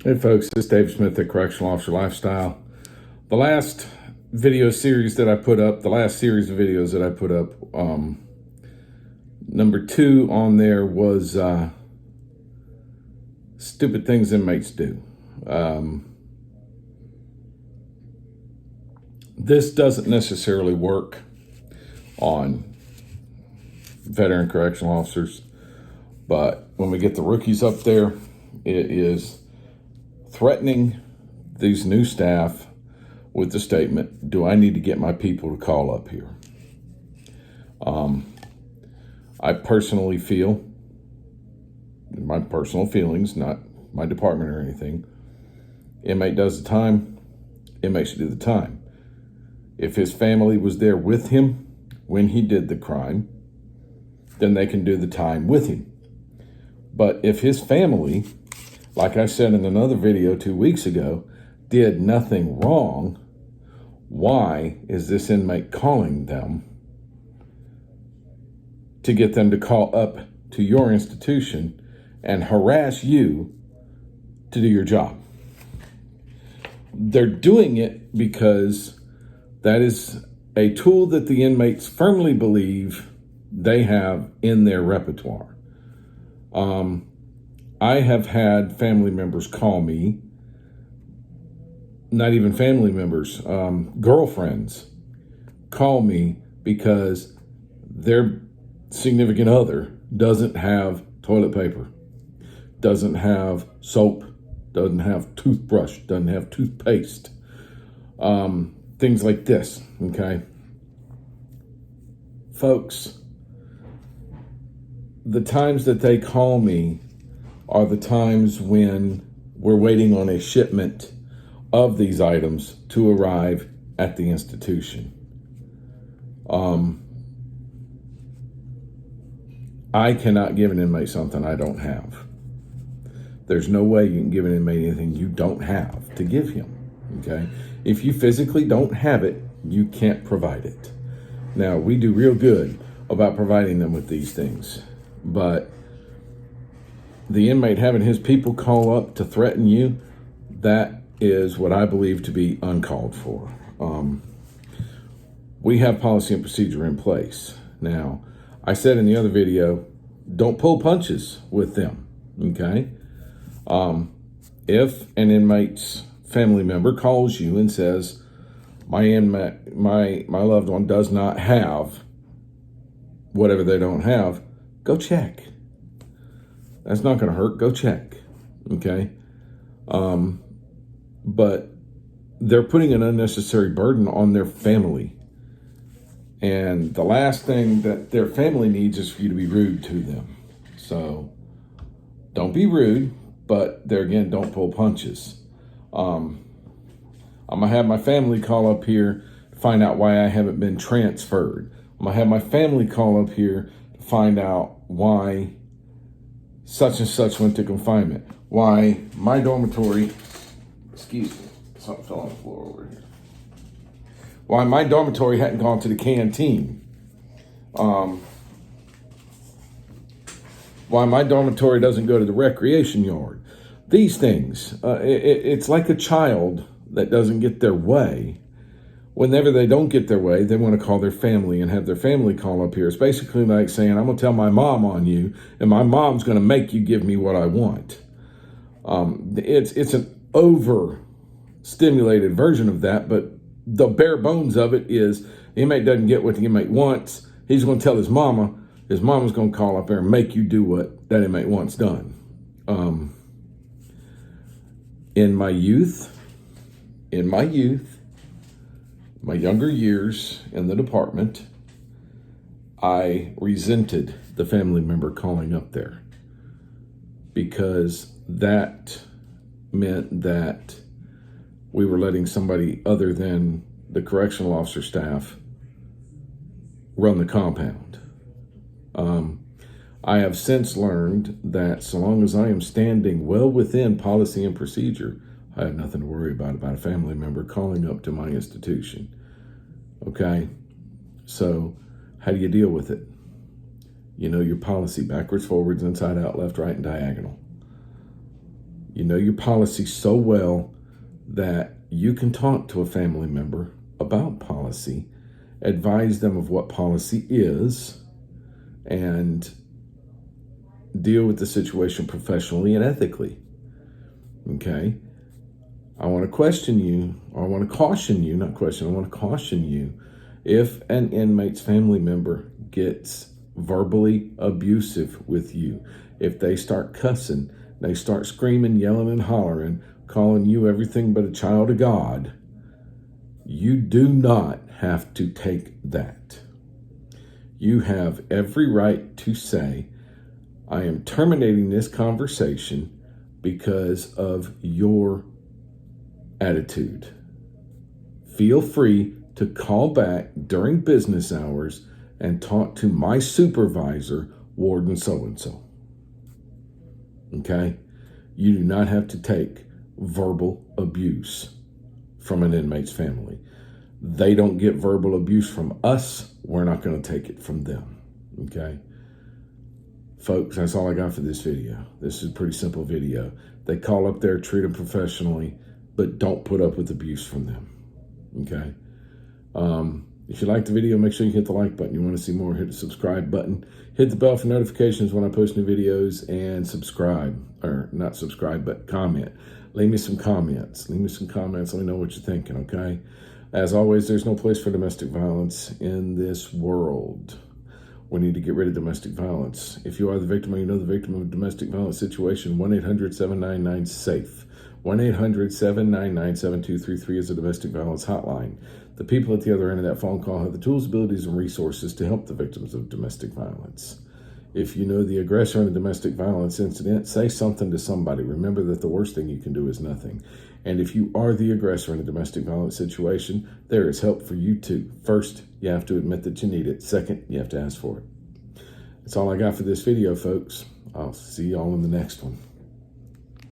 Hey folks, this is Dave Smith at Correctional Officer Lifestyle. The last video series that I put up, the last series of videos that I put up, number 2 on there was stupid things inmates do. This doesn't necessarily work on veteran correctional officers, but when we get the rookies up there, it is threatening these new staff with the statement, do I need to get my people to call up here? I personally feel, my personal feelings, not my department or anything, inmate does the time, inmate should do the time. If his family was there with him when he did the crime, then they can do the time with him. But if his family, like I said in another video 2 weeks ago, did nothing wrong, why is this inmate calling them to get them to call up to your institution and harass you to do your job? They're doing it because that is a tool that the inmates firmly believe they have in their repertoire. I have had family members call me, not even family members, girlfriends call me because their significant other doesn't have toilet paper, doesn't have soap, doesn't have toothbrush, doesn't have toothpaste, things like this, okay? Folks, the times that they call me are the times when we're waiting on a shipment of these items to arrive at the institution. I cannot give an inmate something I don't have. There's no way you can give an inmate anything you don't have to give him, okay? If you physically don't have it, you can't provide it. Now, we do real good about providing them with these things, but the inmate having his people call up to threaten you, that is what I believe to be uncalled for. We have policy and procedure in place. Now, I said in the other video, don't pull punches with them, okay? If an inmate's family member calls you and says, my loved one does not have whatever they don't have, go check. That's not going to hurt. Go check, okay? But they're putting an unnecessary burden on their family. And the last thing that their family needs is for you to be rude to them. So don't be rude, but there again, don't pull punches. I'm going to have my family call up here to find out why I haven't been transferred. I'm going to have my family call up here to find out why such and such went to confinement. Why my dormitory, excuse me, something fell on the floor over here. Why my dormitory hadn't gone to the canteen. Why my dormitory doesn't go to the recreation yard. These things, it's like a child that doesn't get their way. Whenever they don't get their way, they want to call their family and have their family call up here. It's basically like saying, I'm going to tell my mom on you, and my mom's going to make you give me what I want. It's an overstimulated version of that, but the bare bones of it is the inmate doesn't get what the inmate wants. He's going to tell his mama. His mama's going to call up there and make you do what that inmate wants done. In my youth, my younger years in the department, I resented the family member calling up there because that meant that we were letting somebody other than the correctional officer staff run the compound. I have since learned that so long as I am standing well within policy and procedure, I have nothing to worry about a family member calling up to my institution. Okay? So how do you deal with it? You know your policy backwards, forwards, inside out, left, right, and diagonal. You know your policy so well that you can talk to a family member about policy, advise them of what policy is, and deal with the situation professionally and ethically. Okay? I want to question you, or I want to caution you, not question, I want to caution you if an inmate's family member gets verbally abusive with you, if they start cussing, they start screaming, yelling, and hollering, calling you everything but a child of God, you do not have to take that. You have every right to say, I am terminating this conversation because of your attitude. Feel free to call back during business hours and talk to my supervisor, Warden so-and-so. Okay? You do not have to take verbal abuse from an inmate's family. They don't get verbal abuse from us. We're not going to take it from them. Okay? Folks, that's all I got for this video. This is a pretty simple video. They call up there, treat them professionally, but don't put up with abuse from them. Okay? If you like the video, make sure you hit the like button. You want to see more, hit the subscribe button. Hit the bell for notifications when I post new videos, and subscribe. Or not subscribe, but comment. Leave me some comments. Leave me some comments. Let me know what you're thinking, okay? As always, there's no place for domestic violence in this world. We need to get rid of domestic violence. If you are the victim or you know the victim of a domestic violence situation, 1-800-799-SAFE. 1-800-799-7233 is a domestic violence hotline. The people at the other end of that phone call have the tools, abilities, and resources to help the victims of domestic violence. If you know the aggressor in a domestic violence incident, say something to somebody. Remember that the worst thing you can do is nothing. And if you are the aggressor in a domestic violence situation, there is help for you too. First, you have to admit that you need it. Second, you have to ask for it. That's all I got for this video, folks. I'll see y'all in the next one.